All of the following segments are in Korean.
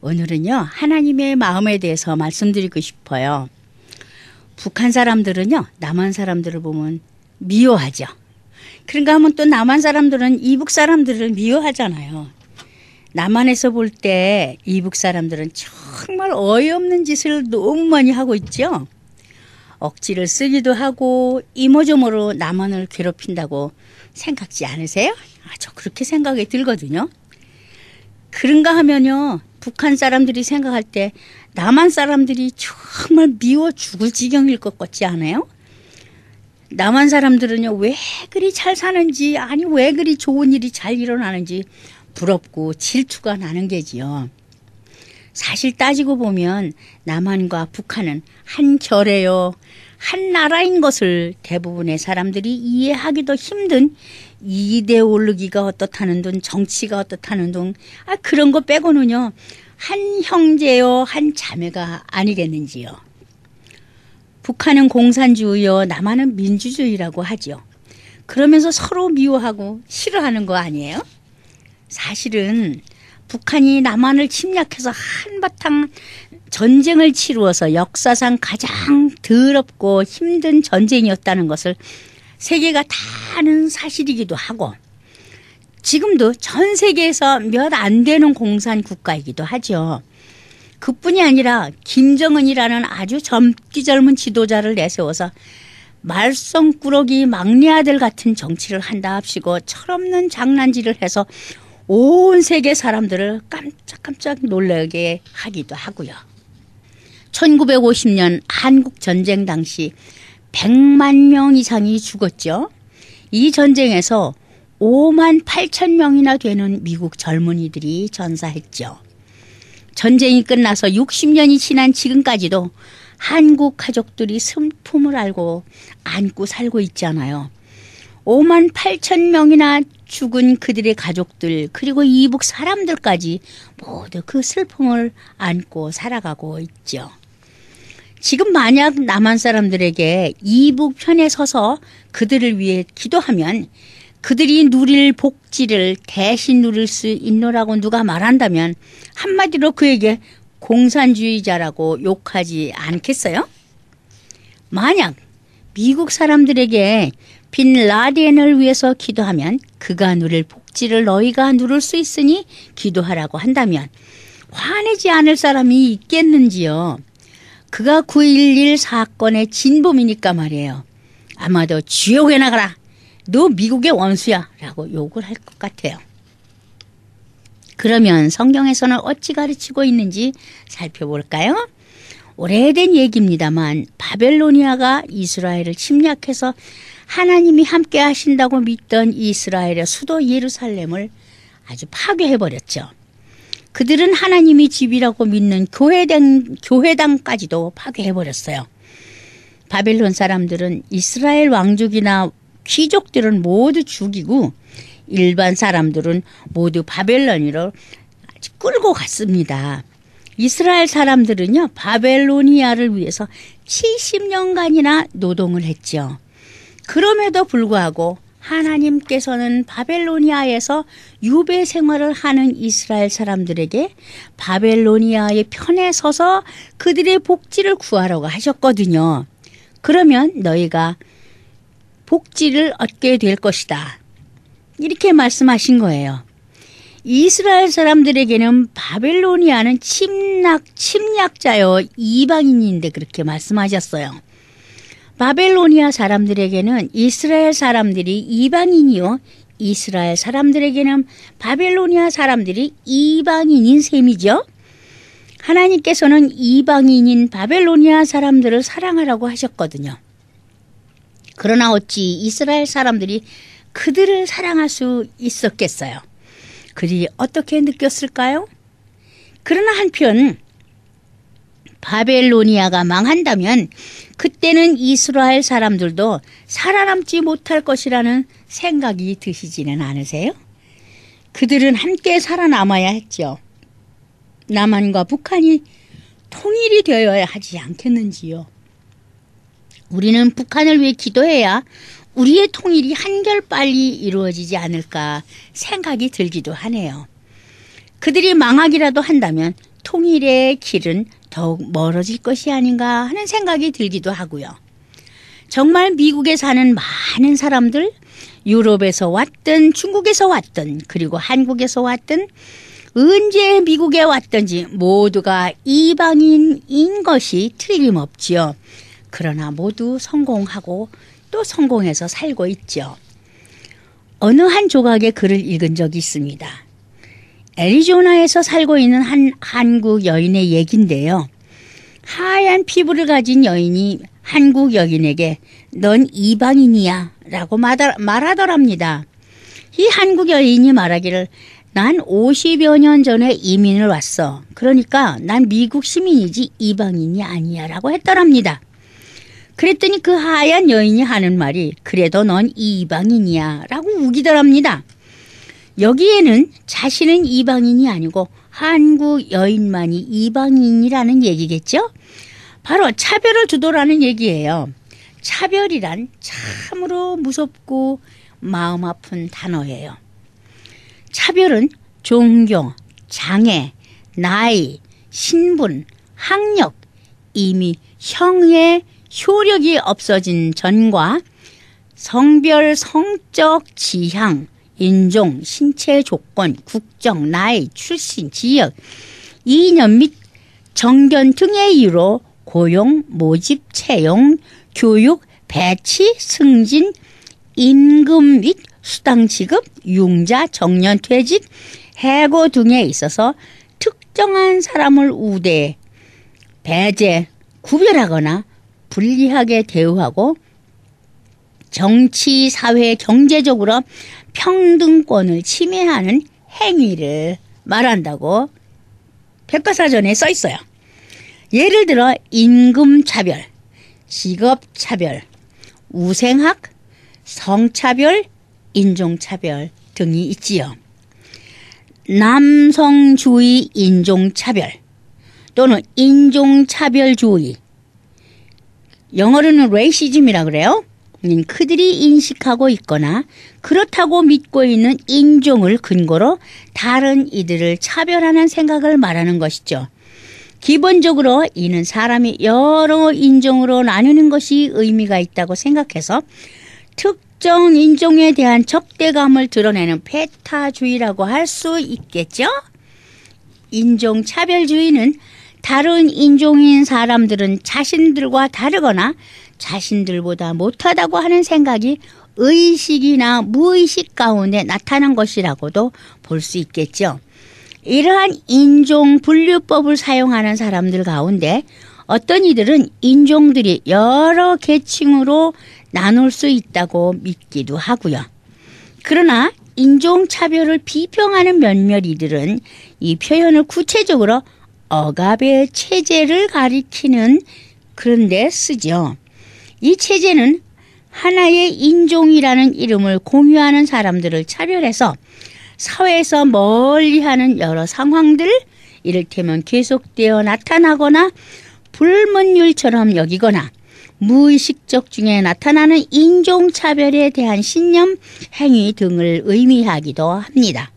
오늘은요, 하나님의 마음에 대해서 말씀드리고 싶어요. 북한 사람들은요, 남한 사람들을 보면 미워하죠. 그런가 하면 또 남한 사람들은 이북 사람들을 미워하잖아요. 남한에서 볼 때 이북 사람들은 정말 어이없는 짓을 너무 많이 하고 있죠. 억지를 쓰기도 하고 이모저모로 남한을 괴롭힌다고 생각지 않으세요? 저 그렇게 생각이 들거든요. 그런가 하면요, 북한 사람들이 생각할 때 남한 사람들이 정말 미워 죽을 지경일 것 같지 않아요? 남한 사람들은요, 왜 그리 잘 사는지, 아니 왜 그리 좋은 일이 잘 일어나는지 부럽고 질투가 나는 게지요. 사실 따지고 보면 남한과 북한은 한 결이요, 한 나라인 것을 대부분의 사람들이 이해하기도 힘든 이데올로기가 어떻다는 둥, 정치가 어떻다는 둥, 그런 거 빼고는요, 한 형제요, 한 자매가 아니겠는지요. 북한은 공산주의요, 남한은 민주주의라고 하죠. 그러면서 서로 미워하고 싫어하는 거 아니에요? 사실은 북한이 남한을 침략해서 한바탕 전쟁을 치루어서 역사상 가장 더럽고 힘든 전쟁이었다는 것을 세계가 다 아는 사실이기도 하고, 지금도 전 세계에서 몇 안 되는 공산 국가이기도 하죠. 그뿐이 아니라 김정은이라는 아주 젊은 지도자를 내세워서 말썽꾸러기 막내 아들 같은 정치를 한다 합시고 철없는 장난질을 해서 온 세계 사람들을 깜짝깜짝 놀라게 하기도 하고요. 1950년 한국전쟁 당시 100만 명 이상이 죽었죠. 이 전쟁에서 5만 8천 명이나 되는 미국 젊은이들이 전사했죠. 전쟁이 끝나서 60년이 지난 지금까지도 한국 가족들이 슬픔을 알고 안고 살고 있잖아요. 5만 8천 명이나 죽은 그들의 가족들, 그리고 이북 사람들까지 모두 그 슬픔을 안고 살아가고 있죠. 지금 만약 남한 사람들에게 이북 편에 서서 그들을 위해 기도하면 그들이 누릴 복지를 대신 누릴 수 있노라고 누가 말한다면 한마디로 그에게 공산주의자라고 욕하지 않겠어요? 만약 미국 사람들에게 빈 라덴을 위해서 기도하면 그가 누릴 복지를 너희가 누릴 수 있으니 기도하라고 한다면 화내지 않을 사람이 있겠는지요. 그가 9.11 사건의 진범이니까 말이에요. 아마도 지옥에 나가라, 너 미국의 원수야 라고 욕을 할 것 같아요. 그러면 성경에서는 어찌 가르치고 있는지 살펴볼까요? 오래된 얘기입니다만 바벨로니아가 이스라엘을 침략해서 하나님이 함께 하신다고 믿던 이스라엘의 수도 예루살렘을 아주 파괴해버렸죠. 그들은 하나님이 집이라고 믿는 교회당까지도 파괴해버렸어요. 바벨론 사람들은 이스라엘 왕족이나 귀족들은 모두 죽이고 일반 사람들은 모두 바벨론으로 끌고 갔습니다. 이스라엘 사람들은요, 바벨로니아를 위해서 70년간이나 노동을 했죠. 그럼에도 불구하고 하나님께서는 바벨로니아에서 유배 생활을 하는 이스라엘 사람들에게 바벨로니아의 편에 서서 그들의 복지를 구하라고 하셨거든요. 그러면 너희가 복지를 얻게 될 것이다, 이렇게 말씀하신 거예요. 이스라엘 사람들에게는 바벨로니아는 침략자요, 이방인인데 그렇게 말씀하셨어요. 바벨로니아 사람들에게는 이스라엘 사람들이 이방인이요, 이스라엘 사람들에게는 바벨로니아 사람들이 이방인인 셈이죠. 하나님께서는 이방인인 바벨로니아 사람들을 사랑하라고 하셨거든요. 그러나 어찌 이스라엘 사람들이 그들을 사랑할 수 있었겠어요? 그들이 어떻게 느꼈을까요? 그러나 한편 바벨로니아가 망한다면 그때는 이스라엘 사람들도 살아남지 못할 것이라는 생각이 드시지는 않으세요? 그들은 함께 살아남아야 했죠. 남한과 북한이 통일이 되어야 하지 않겠는지요. 우리는 북한을 위해 기도해야 우리의 통일이 한결 빨리 이루어지지 않을까 생각이 들기도 하네요. 그들이 망하기라도 한다면 통일의 길은 더욱 멀어질 것이 아닌가 하는 생각이 들기도 하고요. 정말 미국에 사는 많은 사람들, 유럽에서 왔든 중국에서 왔든 그리고 한국에서 왔든 언제 미국에 왔든지 모두가 이방인인 것이 틀림없지요. 그러나 모두 성공하고 또 성공해서 살고 있죠. 어느 한 조각의 글을 읽은 적이 있습니다. 애리조나에서 살고 있는 한 한국 여인의 얘기인데요. 하얀 피부를 가진 여인이 한국 여인에게 넌 이방인이야 라고 말하더랍니다. 이 한국 여인이 말하기를 난 50여 년 전에 이민을 왔어. 그러니까 난 미국 시민이지 이방인이 아니야 라고 했더랍니다. 그랬더니 그 하얀 여인이 하는 말이 그래도 넌 이방인이야 라고 우기더랍니다. 여기에는 자신은 이방인이 아니고 한국 여인만이 이방인이라는 얘기겠죠? 바로 차별을 두도라는 얘기예요. 차별이란 참으로 무섭고 마음 아픈 단어예요. 차별은 종교, 장애, 나이, 신분, 학력, 이미 형의 효력이 없어진 전과 성별, 성적 지향, 인종, 신체 조건, 국적, 나이, 출신, 지역, 이념 및 정견 등의 이유로 고용, 모집, 채용, 교육, 배치, 승진, 임금 및 수당 지급, 융자, 정년 퇴직, 해고 등에 있어서 특정한 사람을 우대, 배제, 구별하거나 불리하게 대우하고 정치, 사회, 경제적으로 평등권을 침해하는 행위를 말한다고 백과사전에 써 있어요. 예를 들어 임금차별, 직업차별, 우생학, 성차별, 인종차별 등이 있지요. 남성주의 인종차별 또는 인종차별주의, 영어로는 레이시즘이라 그래요. 그들이 인식하고 있거나 그렇다고 믿고 있는 인종을 근거로 다른 이들을 차별하는 생각을 말하는 것이죠. 기본적으로 이는 사람이 여러 인종으로 나누는 것이 의미가 있다고 생각해서 특정 인종에 대한 적대감을 드러내는 배타주의라고 할 수 있겠죠. 인종차별주의는 다른 인종인 사람들은 자신들과 다르거나 자신들보다 못하다고 하는 생각이 의식이나 무의식 가운데 나타난 것이라고도 볼 수 있겠죠. 이러한 인종분류법을 사용하는 사람들 가운데 어떤 이들은 인종들이 여러 계층으로 나눌 수 있다고 믿기도 하고요. 그러나 인종차별을 비평하는 몇몇 이들은 이 표현을 구체적으로 억압의 체제를 가리키는 그런 데 쓰죠. 이 체제는 하나의 인종이라는 이름을 공유하는 사람들을 차별해서 사회에서 멀리하는 여러 상황들, 이를테면 계속되어 나타나거나 불문율처럼 여기거나 무의식적 중에 나타나는 인종차별에 대한 신념, 행위 등을 의미하기도 합니다.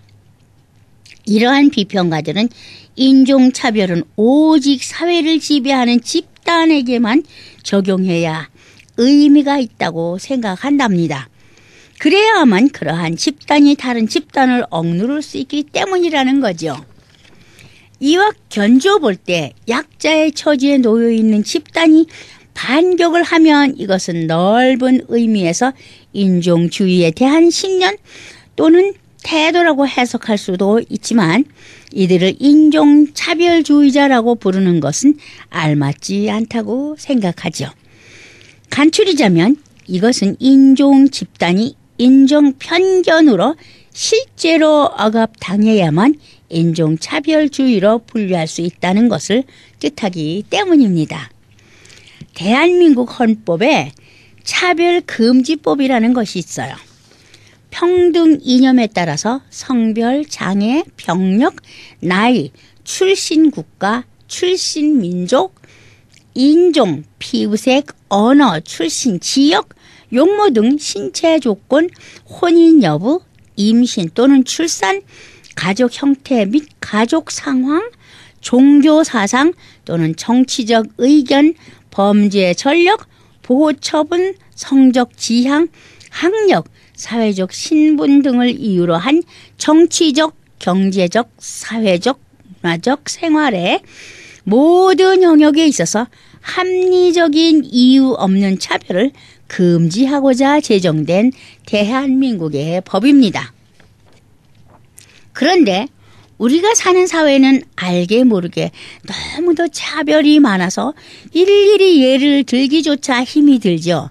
이러한 비평가들은 인종차별은 오직 사회를 지배하는 집단에게만 적용해야 의미가 있다고 생각한답니다. 그래야만 그러한 집단이 다른 집단을 억누를 수 있기 때문이라는 거죠. 이와 견주어 볼 때 약자의 처지에 놓여 있는 집단이 반격을 하면 이것은 넓은 의미에서 인종주의에 대한 신념 또는 태도라고 해석할 수도 있지만 이들을 인종차별주의자라고 부르는 것은 알맞지 않다고 생각하죠. 간추리자면 이것은 인종 집단이 인종 편견으로 실제로 억압당해야만 인종차별주의로 분류할 수 있다는 것을 뜻하기 때문입니다. 대한민국 헌법에 차별금지법이라는 것이 있어요. 평등 이념에 따라서 성별, 장애, 병력, 나이, 출신 국가, 출신 민족, 인종, 피부색, 언어, 출신 지역, 용모 등 신체 조건, 혼인 여부, 임신 또는 출산, 가족 형태 및 가족 상황, 종교 사상 또는 정치적 의견, 범죄 전력, 보호 처분, 성적 지향, 학력, 사회적 신분 등을 이유로 한 정치적, 경제적, 사회적, 문화적 생활의 모든 영역에 있어서 합리적인 이유 없는 차별을 금지하고자 제정된 대한민국의 법입니다. 그런데 우리가 사는 사회는 알게 모르게 너무도 차별이 많아서 일일이 예를 들기조차 힘이 들죠.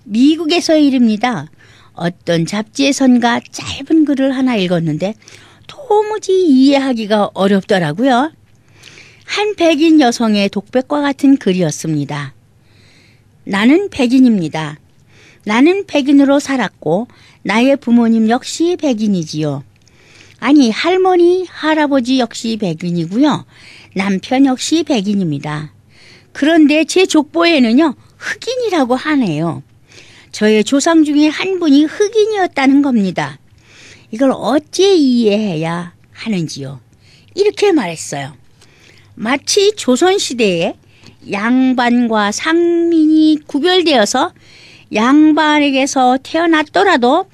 미국에서의 일입니다. 어떤 잡지에선가 짧은 글을 하나 읽었는데 도무지 이해하기가 어렵더라고요. 한 백인 여성의 독백과 같은 글이었습니다. 나는 백인입니다. 나는 백인으로 살았고 나의 부모님 역시 백인이지요. 아니, 할머니, 할아버지 역시 백인이고요. 남편 역시 백인입니다. 그런데 제 족보에는요, 흑인이라고 하네요. 저의 조상 중에 한 분이 흑인이었다는 겁니다. 이걸 어찌 이해해야 하는지요. 이렇게 말했어요. 마치 조선시대에 양반과 상민이 구별되어서 양반에게서 태어났더라도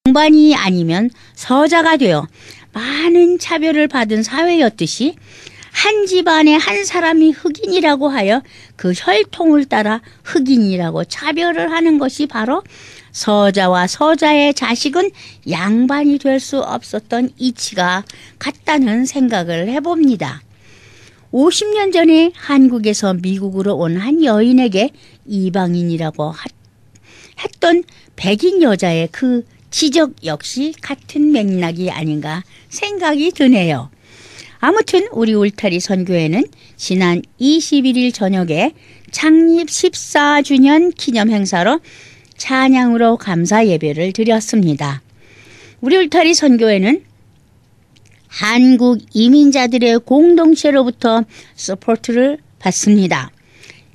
양반이 아니면 서자가 되어 많은 차별을 받은 사회였듯이 한 집안에 한 사람이 흑인이라고 하여 그 혈통을 따라 흑인이라고 차별을 하는 것이 바로 서자와 서자의 자식은 양반이 될 수 없었던 이치가 같다는 생각을 해봅니다. 50년 전에 한국에서 미국으로 온 한 여인에게 이방인이라고 했던 백인 여자의 그 지적 역시 같은 맥락이 아닌가 생각이 드네요. 아무튼 우리 울타리 선교회는 지난 21일 저녁에 창립 14주년 기념 행사로 찬양으로 감사 예배를 드렸습니다. 우리 울타리 선교회는 한국 이민자들의 공동체로부터 서포트를 받습니다.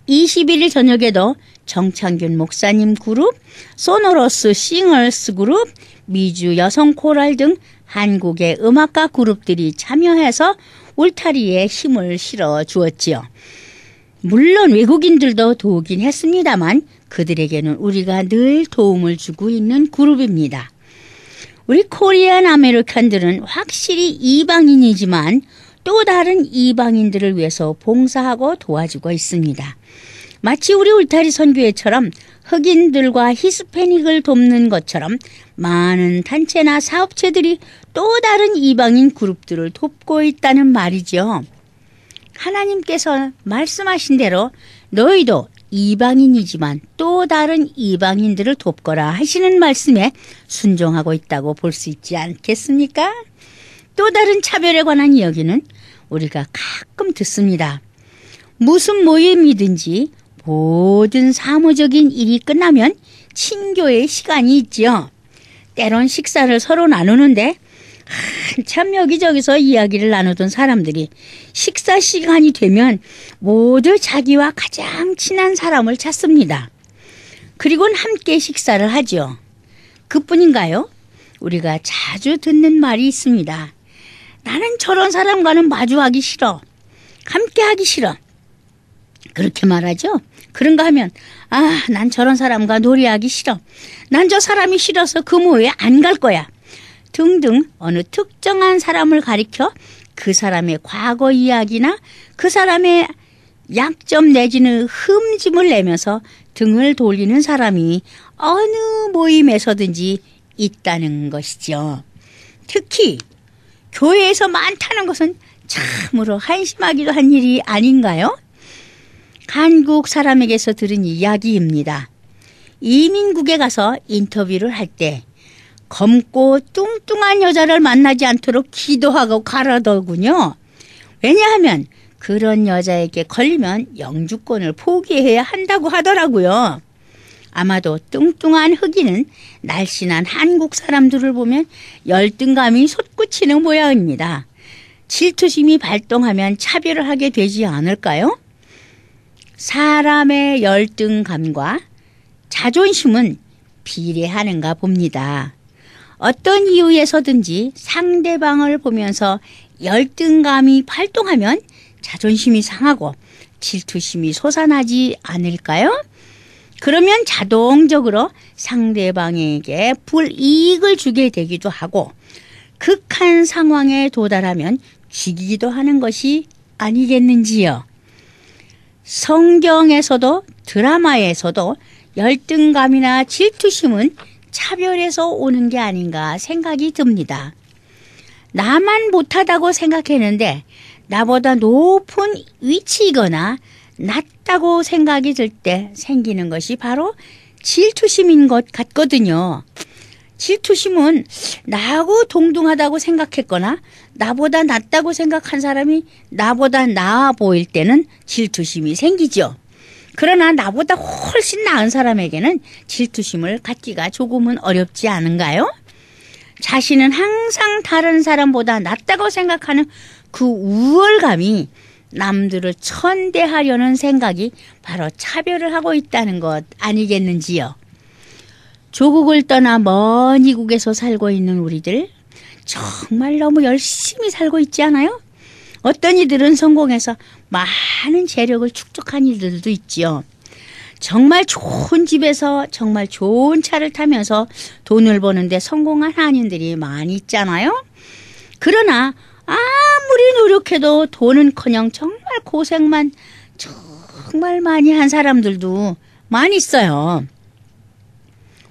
21일 저녁에도 정창균 목사님 그룹, 소노러스 싱어스 그룹, 미주 여성 코랄 등 한국의 음악가 그룹들이 참여해서 울타리에 힘을 실어 주었지요. 물론 외국인들도 도우긴 했습니다만 그들에게는 우리가 늘 도움을 주고 있는 그룹입니다. 우리 코리안 아메리칸들은 확실히 이방인이지만 또 다른 이방인들을 위해서 봉사하고 도와주고 있습니다. 마치 우리 울타리 선교회처럼 흑인들과 히스패닉을 돕는 것처럼 많은 단체나 사업체들이 또 다른 이방인 그룹들을 돕고 있다는 말이죠. 하나님께서 말씀하신 대로 너희도 이방인이지만 또 다른 이방인들을 돕거라 하시는 말씀에 순종하고 있다고 볼 수 있지 않겠습니까? 또 다른 차별에 관한 이야기는 우리가 가끔 듣습니다. 무슨 모임이든지 모든 사무적인 일이 끝나면 친교의 시간이 있지요. 때론 식사를 서로 나누는데 한참 여기저기서 이야기를 나누던 사람들이 식사 시간이 되면 모두 자기와 가장 친한 사람을 찾습니다. 그리고는 함께 식사를 하죠. 그뿐인가요? 우리가 자주 듣는 말이 있습니다. 나는 저런 사람과는 마주하기 싫어. 함께하기 싫어. 그렇게 말하죠. 그런가 하면 난 저런 사람과 놀이하기 싫어. 난 저 사람이 싫어서 그 모임에 안 갈 거야. 등등 어느 특정한 사람을 가리켜 그 사람의 과거 이야기나 그 사람의 약점 내지는 흠집을 내면서 등을 돌리는 사람이 어느 모임에서든지 있다는 것이죠. 특히 교회에서 많다는 것은 참으로 한심하기도 한 일이 아닌가요? 한국 사람에게서 들은 이야기입니다. 이민국에 가서 인터뷰를 할 때 검고 뚱뚱한 여자를 만나지 않도록 기도하고 가라더군요. 왜냐하면 그런 여자에게 걸리면 영주권을 포기해야 한다고 하더라고요. 아마도 뚱뚱한 흑인은 날씬한 한국 사람들을 보면 열등감이 솟구치는 모양입니다. 질투심이 발동하면 차별을 하게 되지 않을까요? 사람의 열등감과 자존심은 비례하는가 봅니다. 어떤 이유에서든지 상대방을 보면서 열등감이 발동하면 자존심이 상하고 질투심이 솟아나지 않을까요? 그러면 자동적으로 상대방에게 불이익을 주게 되기도 하고 극한 상황에 도달하면 죽이기도 하는 것이 아니겠는지요. 성경에서도 드라마에서도 열등감이나 질투심은 차별에서 오는 게 아닌가 생각이 듭니다. 나만 못하다고 생각했는데 나보다 높은 위치이거나 낮다고 생각이 들 때 생기는 것이 바로 질투심인 것 같거든요. 질투심은 나하고 동등하다고 생각했거나 나보다 낫다고 생각한 사람이 나보다 나아 보일 때는 질투심이 생기죠. 그러나 나보다 훨씬 나은 사람에게는 질투심을 갖기가 조금은 어렵지 않은가요? 자신은 항상 다른 사람보다 낫다고 생각하는 그 우월감이 남들을 천대하려는 생각이 바로 차별을 하고 있다는 것 아니겠는지요. 조국을 떠나 먼 이국에서 살고 있는 우리들 정말 너무 열심히 살고 있지 않아요? 어떤 이들은 성공해서 많은 재력을 축적한 이들도 있지요. 정말 좋은 집에서 정말 좋은 차를 타면서 돈을 버는데 성공한 한인들이 많이 있잖아요. 그러나 아무리 노력해도 돈은커녕 정말 고생만 정말 많이 한 사람들도 많이 있어요.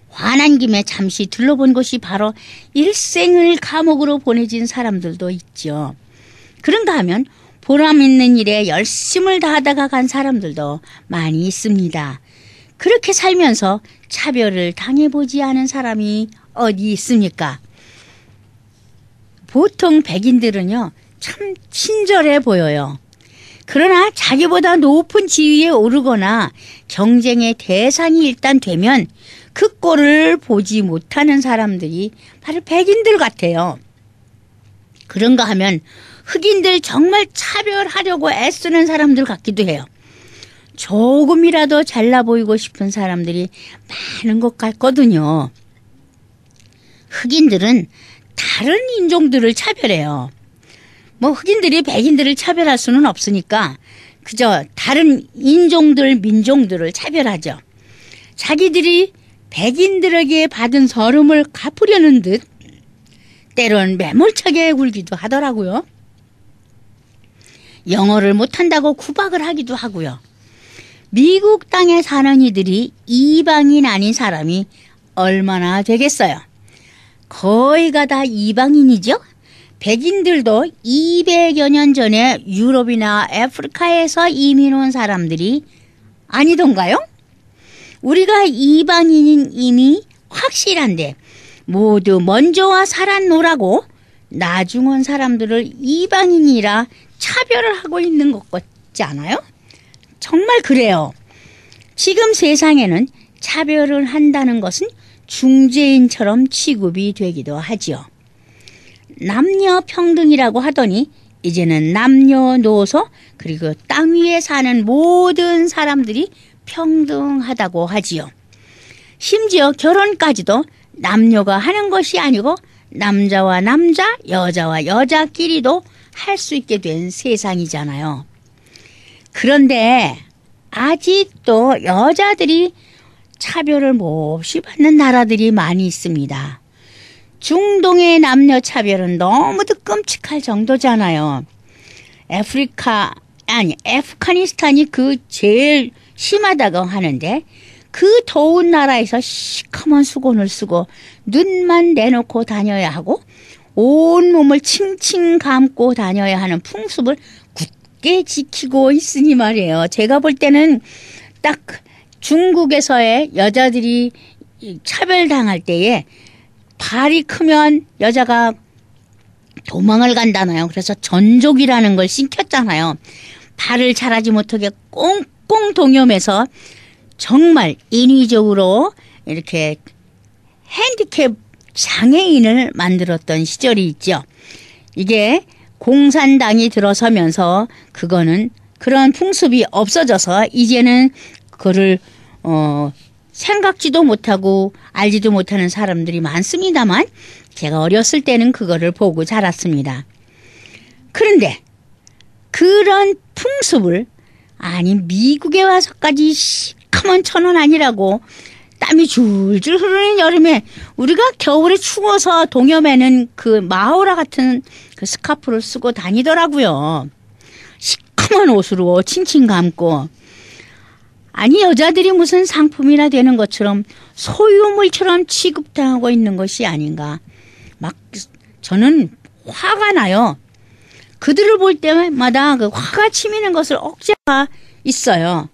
화난 김에 잠시 둘러본 곳이 바로 일생을 감옥으로 보내진 사람들도 있죠. 그런가 하면 보람 있는 일에 열심을 다하다가 간 사람들도 많이 있습니다. 그렇게 살면서 차별을 당해보지 않은 사람이 어디 있습니까? 보통 백인들은요, 참 친절해 보여요. 그러나 자기보다 높은 지위에 오르거나 경쟁의 대상이 일단 되면 그 꼴을 보지 못하는 사람들이 바로 백인들 같아요. 그런가 하면 흑인들 정말 차별하려고 애쓰는 사람들 같기도 해요. 조금이라도 잘나 보이고 싶은 사람들이 많은 것 같거든요. 흑인들은 다른 인종들을 차별해요. 뭐 흑인들이 백인들을 차별할 수는 없으니까 그저 다른 인종들, 민족들을 차별하죠. 자기들이 백인들에게 받은 서름을 갚으려는 듯 때론 매몰차게 굴기도 하더라고요. 영어를 못한다고 구박을 하기도 하고요. 미국 땅에 사는 이들이 이방인 아닌 사람이 얼마나 되겠어요. 거의가 다 이방인이죠. 백인들도 200여 년 전에 유럽이나 아프리카에서 이민 온 사람들이 아니던가요? 우리가 이방인인 이미 확실한데 모두 먼저 와 살았노라고 나중 온 사람들을 이방인이라 차별을 하고 있는 것 같지 않아요? 정말 그래요. 지금 세상에는 차별을 한다는 것은 중재인처럼 취급이 되기도 하지요. 남녀 평등이라고 하더니 이제는 남녀노소 그리고 땅 위에 사는 모든 사람들이 평등하다고 하지요. 심지어 결혼까지도 남녀가 하는 것이 아니고 남자와 남자, 여자와 여자끼리도 할 수 있게 된 세상이잖아요. 그런데 아직도 여자들이 차별을 몹시 받는 나라들이 많이 있습니다. 중동의 남녀 차별은 너무도 끔찍할 정도잖아요. 아프가니스탄이 그 제일 심하다고 하는데 그 더운 나라에서 시커먼 수건을 쓰고 눈만 내놓고 다녀야 하고 온 몸을 칭칭 감고 다녀야 하는 풍습을 굳게 지키고 있으니 말이에요. 제가 볼 때는 딱 중국에서의 여자들이 차별당할 때에 발이 크면 여자가 도망을 간다나요. 그래서 전족이라는 걸 신켰잖아요. 발을 자라지 못하게 꽁꽁 동여매서 정말 인위적으로 이렇게 핸디캡 장애인을 만들었던 시절이 있죠. 이게 공산당이 들어서면서 그거는 그런 풍습이 없어져서 이제는 그거를 생각지도 못하고 알지도 못하는 사람들이 많습니다만 제가 어렸을 때는 그거를 보고 자랐습니다. 그런데 그런 풍습을, 아니 미국에 와서까지 시커먼 천은 아니라고 땀이 줄줄 흐르는 여름에 우리가 겨울에 추워서 동여매는 그 마우라 같은 그 스카프를 쓰고 다니더라고요. 시커먼 옷으로 칭칭 감고. 아니 여자들이 무슨 상품이나 되는 것처럼 소유물처럼 취급당하고 있는 것이 아닌가. 막 저는 화가 나요. 그들을 볼 때마다 그 화가 치미는 것을 억제가 있어요.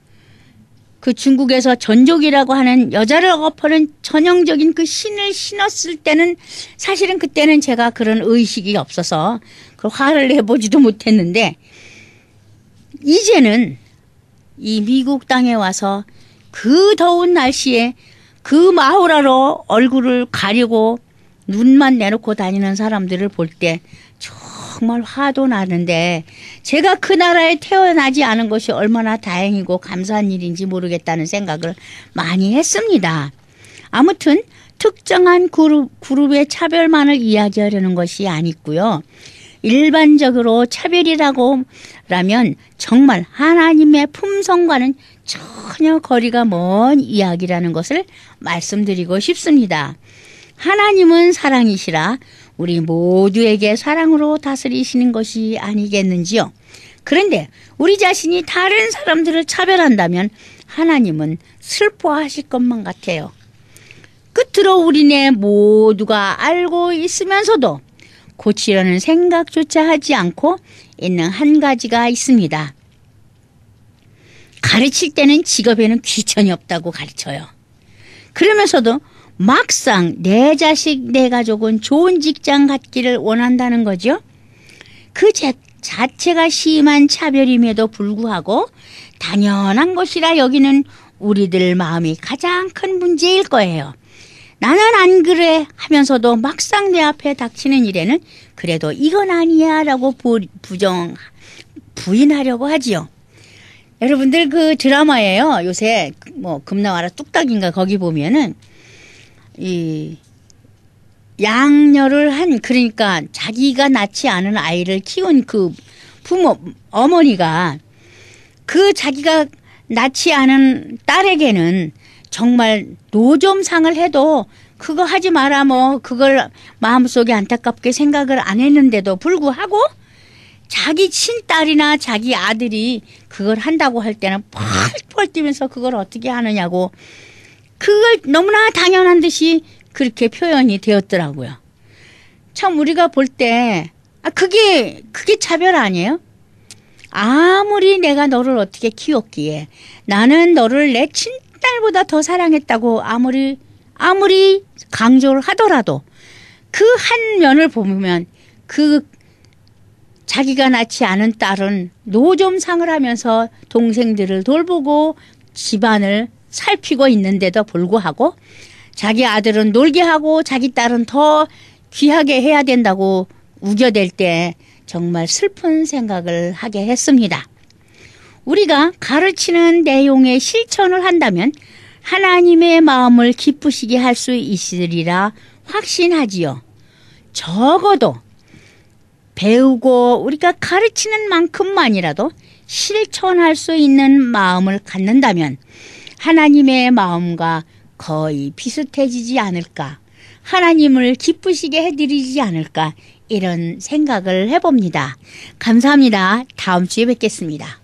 그 중국에서 전족이라고 하는 여자를 억압하는 전형적인 그 신을 신었을 때는 사실은 그때는 제가 그런 의식이 없어서 그 화를 내보지도 못했는데, 이제는 이 미국 땅에 와서 그 더운 날씨에 그 마우라로 얼굴을 가리고 눈만 내놓고 다니는 사람들을 볼 때 정말 화도 나는데, 제가 그 나라에 태어나지 않은 것이 얼마나 다행이고 감사한 일인지 모르겠다는 생각을 많이 했습니다. 아무튼 특정한 그룹의 차별만을 이야기하려는 것이 아니고요. 일반적으로 차별이라고 라면 정말 하나님의 품성과는 전혀 거리가 먼 이야기라는 것을 말씀드리고 싶습니다. 하나님은 사랑이시라 우리 모두에게 사랑으로 다스리시는 것이 아니겠는지요. 그런데 우리 자신이 다른 사람들을 차별한다면 하나님은 슬퍼하실 것만 같아요. 끝으로 우리네 모두가 알고 있으면서도 고치려는 생각조차 하지 않고 있는 한 가지가 있습니다. 가르칠 때는 직업에는 귀천이 없다고 가르쳐요. 그러면서도 막상 내 자식, 내 가족은 좋은 직장 갖기를 원한다는 거죠. 그 자체가 심한 차별임에도 불구하고 당연한 것이라 여기는 우리들 마음이 가장 큰 문제일 거예요. 나는 안 그래 하면서도 막상 내 앞에 닥치는 일에는 그래도 이건 아니야 라고 부인하려고 하지요. 여러분들 그 드라마예요. 요새 뭐 금나와라 뚝딱인가 거기 보면은 이 양녀를 한, 그러니까 자기가 낳지 않은 아이를 키운 그 어머니가 그 자기가 낳지 않은 딸에게는 정말 노점상을 해도 그거 하지 마라 뭐 그걸 마음속에 안타깝게 생각을 안 했는데도 불구하고 자기 친딸이나 자기 아들이 그걸 한다고 할 때는 펄펄 뛰면서 그걸 어떻게 하느냐고 그걸 너무나 당연한 듯이 그렇게 표현이 되었더라고요. 참 우리가 볼 때 그게 차별 아니에요? 아무리 내가 너를 어떻게 키웠기에 나는 너를 내 친딸보다 더 사랑했다고 아무리 강조를 하더라도 그 한 면을 보면 그 자기가 낳지 않은 딸은 노점상을 하면서 동생들을 돌보고 집안을 살피고 있는데도 불구하고 자기 아들은 놀게 하고 자기 딸은 더 귀하게 해야 된다고 우겨댈 때 정말 슬픈 생각을 하게 했습니다. 우리가 가르치는 내용의 실천을 한다면 하나님의 마음을 기쁘시게 할 수 있으리라 확신하지요. 적어도 배우고 우리가 가르치는 만큼만이라도 실천할 수 있는 마음을 갖는다면 하나님의 마음과 거의 비슷해지지 않을까, 하나님을 기쁘시게 해드리지 않을까, 이런 생각을 해봅니다. 감사합니다. 다음 주에 뵙겠습니다.